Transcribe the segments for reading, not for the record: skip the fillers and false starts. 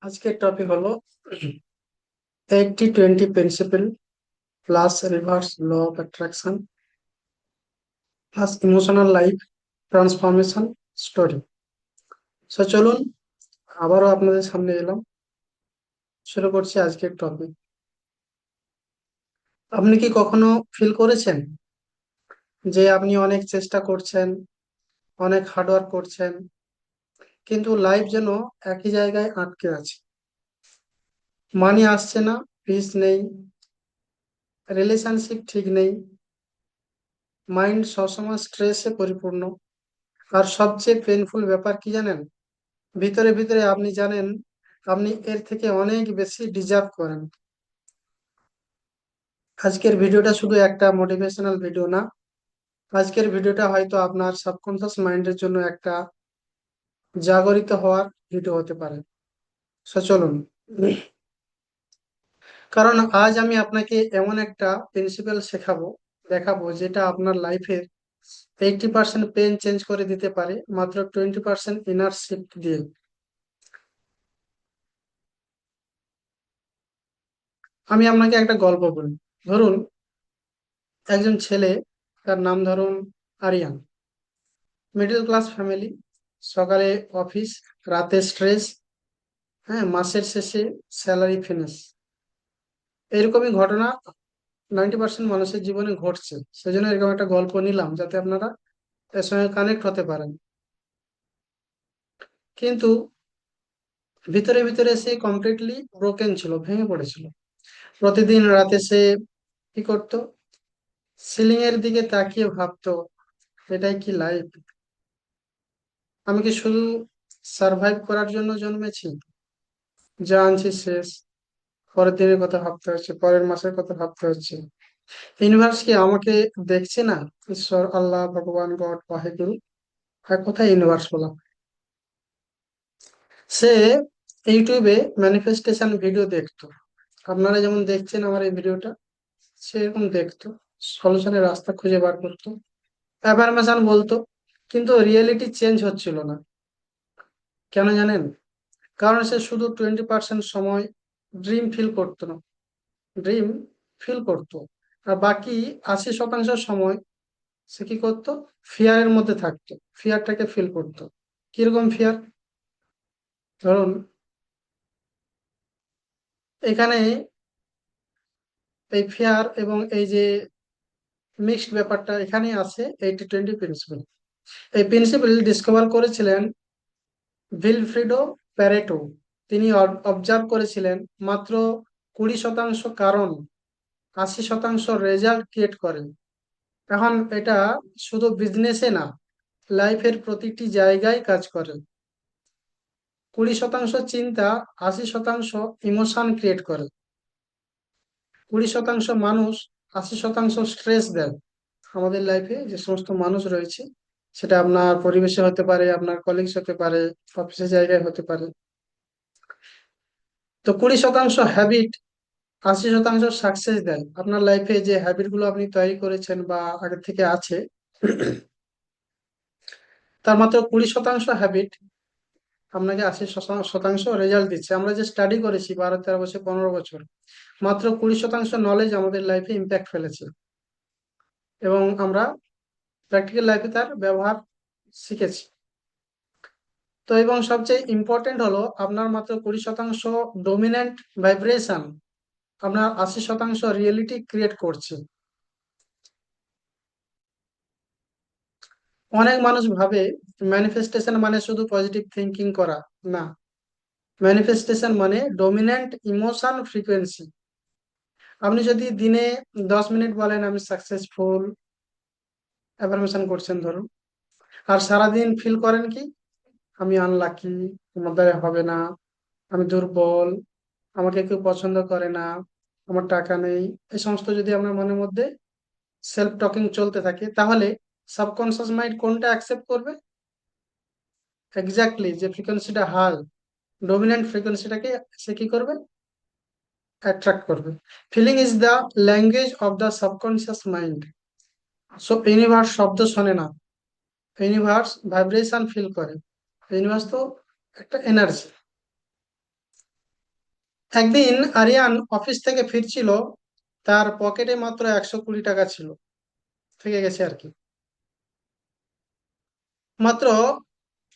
আজকের টপিক হলো 80-20 principle plus reverse law of attraction plus emotional life transformation story. চলুন, আবারও আপনাদের সামনে এলাম। শুরু করছি আজকের টপিক। আপনি কি কখনো ফিল করেছেন যে আপনি অনেক চেষ্টা করছেন, অনেক হার্ডওয়ার্ক করছেন, কিন্তু লাইফ যেন একই জায়গায় আটকে আছে? মানি আসছে না, পিস নেই, রিলেশনশিপ ঠিক নেই, মাইন্ড সবসময় স্ট্রেসে পরিপূর্ণ। আর সবচেয়ে পেইনফুল ব্যাপার কি জানেন? ভিতরে ভিতরে আপনি জানেন আপনি এর থেকে অনেক বেশি ডিজার্ভ করেন। আজকের ভিডিওটা শুধু একটা মোটিভেশনাল ভিডিও না। আজকের ভিডিওটা হয়তো আপনার সাবকনশিয়াস মাইন্ডের জন্য একটা জাগরিত হওয়ার ভিডিও হতে পারে। চলুন, কারণ আজ আমি আপনাকে এমন একটা প্রিন্সিপাল শেখাবো, দেখাবো, যেটা আপনার লাইফের 80% পেন চেঞ্জ করে দিতে পারে মাত্র 20% ইনার শিফট দিয়ে। আমি আপনাকে একটা গল্প বলি। ধরুন, একজন ছেলে, তার নাম ধরুন আরিয়ান। মিডল ক্লাস ফ্যামিলি, সকালে অফিস, রাতে স্ট্রেস, হ্যাঁ, মাসের শেষে স্যালারি ফিনিশ। এরকমই ঘটনা 90% মানুষের জীবনে ঘটছে। সেজন্য এরকম একটা গল্প নিলাম যাতে আপনারা এর সঙ্গে কানেক্ট হতে পারেন। কিন্তু ভিতরে ভিতরে সে কমপ্লিটলি ব্রোকেন ছিল, ভেঙে পড়েছিল। প্রতিদিন রাতে সে কি করতো? সিলিং এর দিকে তাকিয়ে ভাবতো, এটাই কি লাইফ? আমি কি শুধু সার্ভাইভ করার জন্য জন্মেছি? যা আনছি শেষ। পরের দিনের কথা ভাবতে হচ্ছে, পরের মাসের কথা ভাবতে হচ্ছে। ইউনিভার্স কি আমাকে দেখছে না? ঈশ্বর, আল্লাহ, ভগবান, গড, ওয়াহেগুরু, এক কথায় ইউনিভার্স বলা। সে ইউটিউবে ম্যানিফেস্টেশন ভিডিও দেখতো। আপনারা যেমন দেখছেন আমার এই ভিডিওটা, সে এরকম দেখতো, সলিউশনের রাস্তা খুঁজে বার করতো, অ্যাফার্মেশন বলতো, কিন্তু রিয়েলিটি চেঞ্জ হচ্ছিল না। কেন জানেন? কারণ সে শুধু 20% সময় ড্রিম ফিল করতো না, ড্রিম ফিল করতো। আর বাকি 80% সময় সে কি করতো? ফিয়ারের মধ্যে থাকতো, ফিয়ারটাকে ফিল করতো। কিরকম ফিয়ার? ধরুন, এখানে এই ফিয়ার এবং এই যে মিক্সড ব্যাপারটা এখানেই আছে 80-20 প্রিন্সিপাল। এই প্রিন্সিপাল ডিসকভার করেছিলেন ভিলফ্রিডো প্যারেটো। তিনি অবজার্ভ করেছিলেন মাত্র 20% কারণ 80% রেজাল্ট ক্রিয়েট করে। এখন এটা শুধু বিজনেসে না, লাইফের প্রতিটি জায়গায় কাজ করে। 20% চিন্তা 80% ইমোশন ক্রিয়েট করে। 20% মানুষ 80% স্ট্রেস দেয়। আমাদের লাইফে যে সমস্ত মানুষ রয়েছে, সেটা আপনার পরিবেশে হতে পারে, আপনার কলিগস হতে পারে, অফিসের জায়গায় হতে পারে। তো 20% হ্যাবিট 80% সাকসেস দেয়। আপনার লাইফে যে হ্যাবিট গুলো আপনি তৈরি করেছেন বা আগে থেকে আছে, তার মাত্র 20% হ্যাবিট আপনাকে 80% রেজাল্ট দিচ্ছে। আমরা যে স্টাডি করেছি 12-13 বছর, 15 বছর, মাত্র 20% নলেজ আমাদের লাইফে ইম্প্যাক্ট ফেলেছে, এবং আমরা প্র্যাকটিক্যাল লাইফে তার ব্যবহার শিখেছি। তো এবং সবচেয়ে ইম্পর্টেন্ট হলো আপনার মাত্র 20% ডোমিনেন্ট ভাইব্রেশন আপনার 80% রিয়েলিটি ক্রিয়েট করছে। অনেক মানুষ ভাবে ম্যানিফেস্টেশন মানে শুধু পজিটিভ থিঙ্কিং করা। না, ম্যানিফেস্টেশন মানে ডোমিনেন্ট ইমোশন ফ্রিকোয়েন্সি। আপনি যদি দিনে 10 মিনিট বলেন আমি সাকসেসফুল, অ্যাফার্মেশন করছেন ধরুন, আর সারাদিন ফিল করেন কি আমি আনলাকি, আমার দ্বারা হবে না, আমি দুর্বল, আমাকে কেউ পছন্দ করে না, আমার টাকা নেই, এই সমস্ত যদি আপনার মনের মধ্যে সেলফ টকিং চলতে থাকে, তাহলে সাবকনসিয়াস মাইন্ড কোনটা অ্যাকসেপ্ট করবে? এক্স্যাক্টলি যে ফ্রিকোয়েন্সিটা হাই, ডোমিনেন্ট ফ্রিকোয়েন্সিটাকে সে কি করবে? অ্যাট্রাক্ট করবে। Feeling is the language of the subconscious mind. So universe শব্দ শোনে না, ইউনিভার্স ভাইব্রেশন ফিল করে। ইউনিভার্স তো একটা এনার্জি। একদিন আরিয়ান অফিস থেকে ফিরছিল, তার পকেটে মাত্র 120 টাকা ছিল, থেকে গেছে আর কি। মাত্র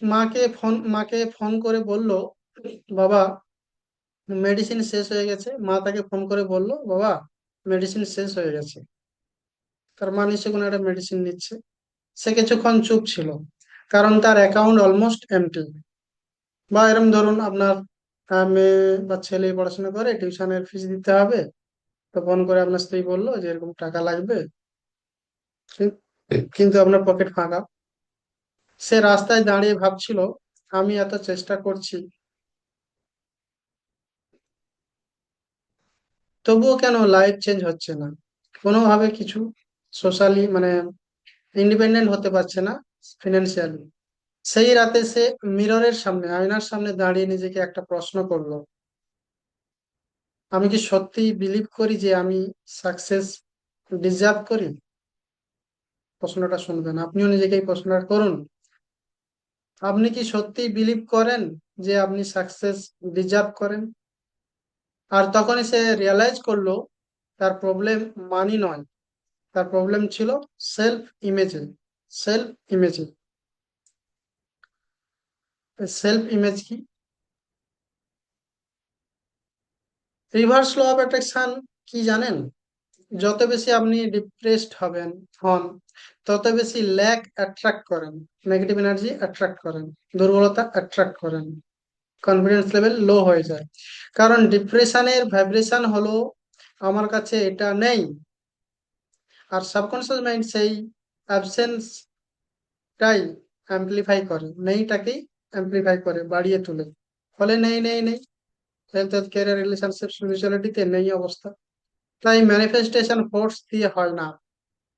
মাকে ফোন করে বলল, বাবা মেডিসিন শেষ হয়ে গেছে। মা তাকে ফোন করে বলল, বাবা মেডিসিন শেষ হয়ে গেছে। তার মা নিশ্চয়ই কোনো একটা মেডিসিন নিচ্ছে। সে কিছুক্ষণ চুপ ছিল, কারণ তার অ্যাকাউন্ট অলমোস্ট এমটি। বা এরকম ধরুন আপনার মেয়ে বা ছেলে পড়াশোনা করে, টিউশনের ফিস দিতে হবে, তো ফোন করে আপনার স্ত্রী বললো যে এরকম টাকা লাগবে, কিন্তু আপনার পকেট ফাঁকা। সে রাস্তায় দাঁড়িয়ে ভাবছিল, আমি এত চেষ্টা করছি, তবুও কেন লাইফ চেঞ্জ হচ্ছে না, কোনোভাবে কিছু সোশ্যালি মানে ইন্ডিপেন্ডেন্ট হতে পারছে না ফিনান্সিয়ালি। সেই রাতে সে মিররের সামনে, আয়নার সামনে দাঁড়িয়ে নিজেকে একটা প্রশ্ন করলো, আমি কি সত্যি বিলিভ করি যে আমি সাকসেস ডিজার্ভ করি? প্রশ্নটা শুনবেন, আপনিও নিজেকে এই প্রশ্নটা করুন। আপনি কি সত্যি বিলিভ করেন যে আপনি সাকসেস ডিজার্ভ করেন? আর তখনই সে রিয়েলাইজ করলো তার প্রবলেম মানি নয়, তার প্রবলেম ছিল সেলফ ইমেজে। সেলফ ইমেজে, সেলফ ইমেজ কি? রিভার্স ল অফ অ্যাট্রাকশন কি জানেন? যত বেশি আপনি ডিপ্রেসড হন, তত বেশি ল্যাক অ্যাট্রাক্ট করেন, নেগেটিভ এনার্জি অ্যাট্রাক্ট করেন, দুর্বলতা অ্যাট্রাক্ট করেন, কনফিডেন্স লেভেল লো হয়ে যায়। কারণ ডিপ্রেশনের ভাইব্রেশন হলো আমার কাছে এটা নেই, আর সাবকনশিয়াস মাইন্ড সেই অ্যাবসেন্সটাই অ্যাম্পলিফাই করে, নেইটাকেই অ্যাম্পলিফাই করে, বাড়িয়ে তোলে। ফলে নেই নেই নেই, হেলথ কেয়ার রিলেশনশিপ স্পিরিচুয়ালিটিতে নেই অবস্থা। তাই ম্যানিফেস্টেশন ফোর্স দিয়ে হয় না,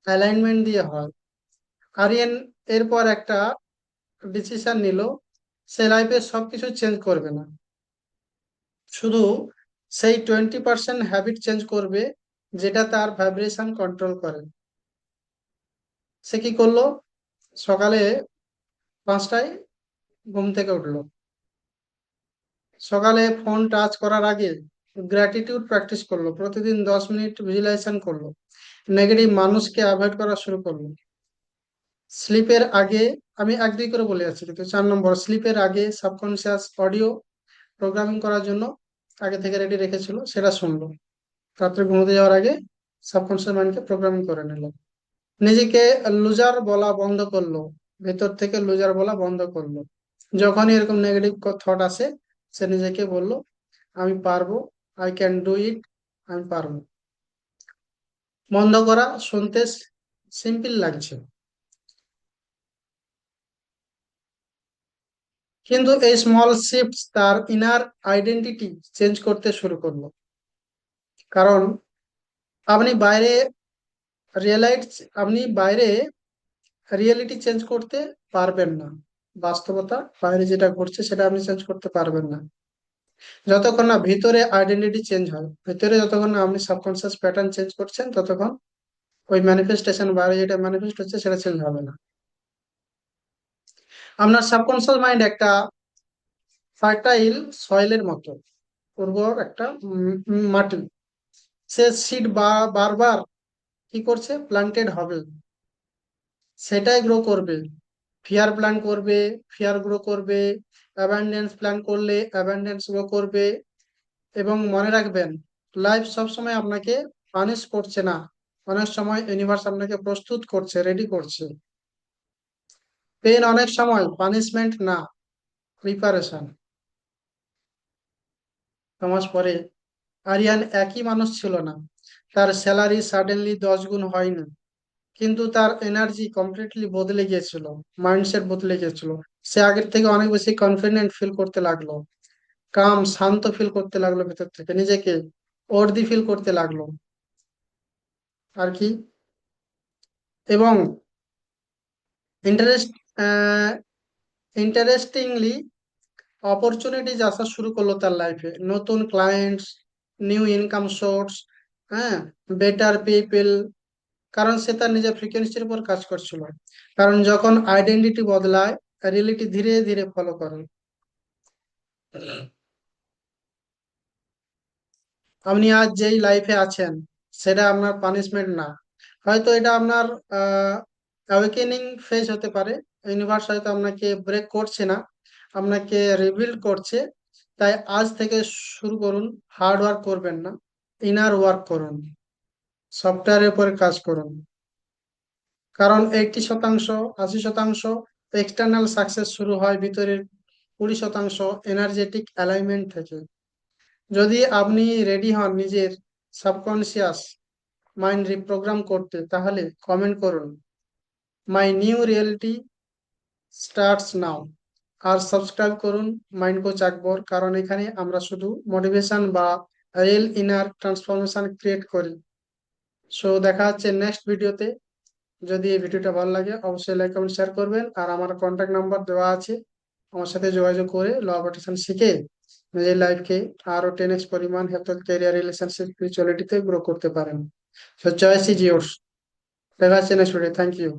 অ্যালাইনমেন্ট দিয়ে হয়। আরিয়ান এরপর একটা ডিসিশন নিল, সে লাইফে সবকিছু চেঞ্জ করবে না, শুধু সেই 20% হ্যাবিট চেঞ্জ করবে যেটা তার ভাইব্রেশন কন্ট্রোল করে। সে কি করলো? সকালে 5টায় ঘুম থেকে উঠলো। সকালে ফোন টাচ করার আগে গ্র্যাটিটিউড প্র্যাকটিস করলো, প্রতিদিন 10 মিনিট ভিজুয়ালাইজেশন করলো, নেগেটিভ মানুষকে অ্যাভয়েড করা শুরু করলো। স্লিপের আগে, আমি 1 2 করে বলে যাচ্ছি, কিন্তু 4 নম্বর, স্লিপের আগে সাবকনশিয়াস অডিও প্রোগ্রামিং করার জন্য আগে থেকে রেডি রেখেছিল, সেটা শুনলো। রাত্রে ঘুমোতে যাওয়ার আগে সাবকনশিয়াস মাইন্ডকে প্রোগ্রামিং করে নিল। নিজেকে লুজার বলা বন্ধ করলো, ভেতর থেকে লুজার বলা বন্ধ করলো। যখনই এরকম নেগেটিভ থট আসে, সে নিজেকে বললো, আমি পারবো, আই ক্যান ডু ইট, আমি পারবো। বন্ধ করা শুনতে সিম্পল লাগছে, কিন্তু এই স্মল শিফট তার ইনার আইডেন্টিটি চেঞ্জ করতে শুরু করলো। কারণ আপনি বাইরে রিয়েলাইজ আপনি বাইরে রিয়েলিটি চেঞ্জ করতে পারবেন না, বাস্তবতা বাইরে যেটা ঘটছে সেটা আপনি চেঞ্জ করতে পারবেন না, যতক্ষণ না ভিতরে আইডেন্টিটি চেঞ্জ হয়। ভিতরে যতক্ষণ না আপনি সাবকনসিয়াস প্যাটার্ন চেঞ্জ করছেন, ততক্ষণ ওই ম্যানিফেস্টেশন বাইরে যেটা ম্যানিফেস্ট হচ্ছে সেটা চেঞ্জ হবে না। আপনার সাবকনসিয়াস মাইন্ড একটা ফার্টাইল সয়েলের মতো, উর্বর একটা মাটি। সে সিড বারবার কি করছে, প্লান্টেড হবে, সেটাই গ্রো করবে। ফিয়ার প্ল্যান করবে, ফিয়ার গ্রো করবে। অ্যাবান্ডেন্স প্ল্যান করলে অ্যাবান্ডেন্স গ্রো করবে। এবং মনে রাখবেন, লাইফ সবসময় আপনাকে পানিশ করছে না, অনেক সময় ইউনিভার্স আপনাকে প্রস্তুত করছে, রেডি করছে। পেন অনেক সময় পানিশমেন্ট না, প্রিপারেশন। 6 মাস পরে আরিয়ান একই মানুষ ছিল না, তার স্যালারি সাডেনলি 10 গুণ হয়নি, কিন্তু তার এনার্জি কমপ্লিটলি বদলে গিয়েছিল, মাইন্ডসেট বদলে গিয়েছিল। সে আগের থেকে অনেক বেশি কনফিডেন্ট ফিল করতে লাগলো, শান্ত ফিল করতে লাগলো, ভেতর থেকে নিজেকে অর্দি ফিল করতে লাগলো আর কি। এবং ইন্টারেস্ট ইন্টারেস্টিংলি অপরচুনিটিজ আসা শুরু করলো তার লাইফে, নতুন ক্লায়েন্টস, নিউ ইনকাম সোর্স, হ্যাঁ, বেটার পিপল। কারণ সে তার নিজের ফ্রিকোয়েন্সির উপর কাজ করছিল। কারণ যখন আইডেন্টিটি বদলায়, রিয়েলিটি ধীরে ধীরে ফলো করে। আপনি আজ যেই লাইফে আছেন সেটা আপনার পানিশমেন্ট না, হয়তো এটা আপনার অ্যাওয়েকেনিং ফেজ হতে পারে। ইউনিভার্স হয়তো আপনাকে ব্রেক করছে না, আপনাকে রিবিল্ড করছে। তাই আজ থেকে শুরু করুন, হার্ড ওয়ার্ক করবেন না, ইনার ওয়ার্ক করুন, সফটওয়্যারের উপরে কাজ করুন। কারণ 80%, 80% এক্সটার্নাল সাকসেস শুরু হয় ভিতরের 20% এনার্জেটিক অ্যালাইনমেন্ট থেকে। যদি আপনি রেডি হন নিজের সাবকনসিয়াস মাইন্ড রিপ্রোগ্রাম করতে, তাহলে কমেন্ট করুন my new reality starts now. আর সাবস্ক্রাইব করুন মাইন্ড কোচ আকবর, কারণ এখানে আমরা শুধু মোটিভেশন বা রিয়েল ইনার ট্রান্সফরমেশন ক্রিয়েট করি। সো দেখা হচ্ছে নেক্সট ভিডিওতে। যদি এই ভিডিওটা ভালো লাগে অবশ্যই লাইক কমেন্ট শেয়ার করবেন, আর আমার কন্ট্যাক্ট নাম্বার দেওয়া আছে, আমার সাথে যোগাযোগ করে ল অফ অ্যাট্রাকশন শিখে নিজের লাইফকে আরো 10x পরিমাণ হেলথ, ক্যারিয়ার, রিলেশনশিপ, স্পিরিচুয়ালিটিতে গ্রো করতে পারেন। So choice is yours. দেখা হচ্ছে নেক্সট ভিডিও। Thank you.